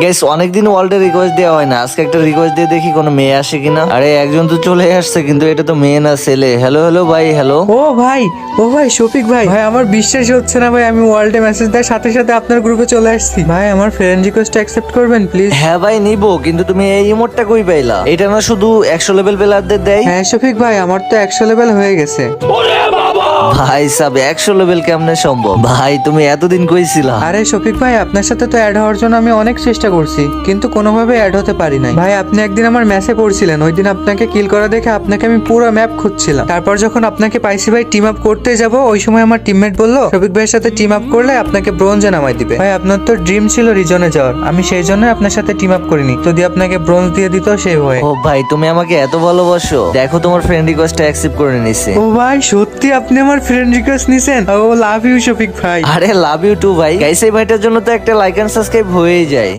Guys অনেকদিন ওয়ার্ল্ডে request দেওয়া হয় না, আজকে একটা রিকোয়েস্ট দিয়ে দেখি কোনো মেয়ে আসে কিনা। আরে একজন তো চলে আসছে, কিন্তু এটা তো মেয়ে না ছেলে। হ্যালো হ্যালো ভাই, হ্যালো। ও ভাই শফিক ভাই, আমার বিশ্বাস হচ্ছে না ভাই, আমি ওয়ার্ল্ডে মেসেজ দেওয়ার সাথে সাথে আপনার গ্রুপে চলে আসছি। ভাই আমার ফ্রেন্ড রিকোয়েস্ট অ্যাকসেপ্ট করবেন প্লিজ? হ্যাঁ ভাই নিবো, কিন্তু তুমি এই ইমোটটা কই পাইলা? এটা না শুধু 100 লেভেল প্লেয়ারদের দেয়? হ্যাঁ শফিক ভাই, আমার তো 100 লেভেল হয়ে গেছে। ভাই সাব 100 লেভেল কেমনে সম্ভব? ভাই তুমি এতদিন কইছিলা। আরে শফিক ভাই, আপনার সাথে তো অ্যাড হওয়ার জন্য আমি অনেক চেষ্টা করছি, কিন্তু কোনোভাবে অ্যাড হতে পারি নাই। ভাই আপনি একদিন আমার ম্যাচে পড়ছিলেন, ওই দিন আপনাকে কিল করা দেখে আপনাকে আমি পুরো ম্যাপ খুঁজছিলাম। তারপর যখন আপনাকে পাইছি ভাই, টিম আপ করতে যাব, ওই সময় আমার টিমমেট বললো শফিক ভাইয়ের সাথে টিম আপ করলে আপনাকে ব্রোঞ্জে নামাই দিবে। ভাই আপনার তো ড্রিম ছিল রিজনে যাওয়ার, আমি সেই জন্য আপনার সাথে টিম আপ করিনি, যদি আপনাকে ব্রোঞ্জ দিয়ে দিত সেই হয়ে। ও ভাই তুমি আমাকে এত ভালোবাসো, দেখো তোমার ফ্রেন্ড রিকোয়েস্ট অ্যাকসেপ্ট করে নিছে। ও ভাই সত্যি আপনি আমার ফ্রেন্ড রিকোয়েস্ট নিছেন? ও লাভ ইউ শফিক ভাই। আরে লাভ ইউ টু ভাই। গাইস এই ভাইটার জন্য তো একটা লাইক এন্ড সাবস্ক্রাইব হয়েই যায়।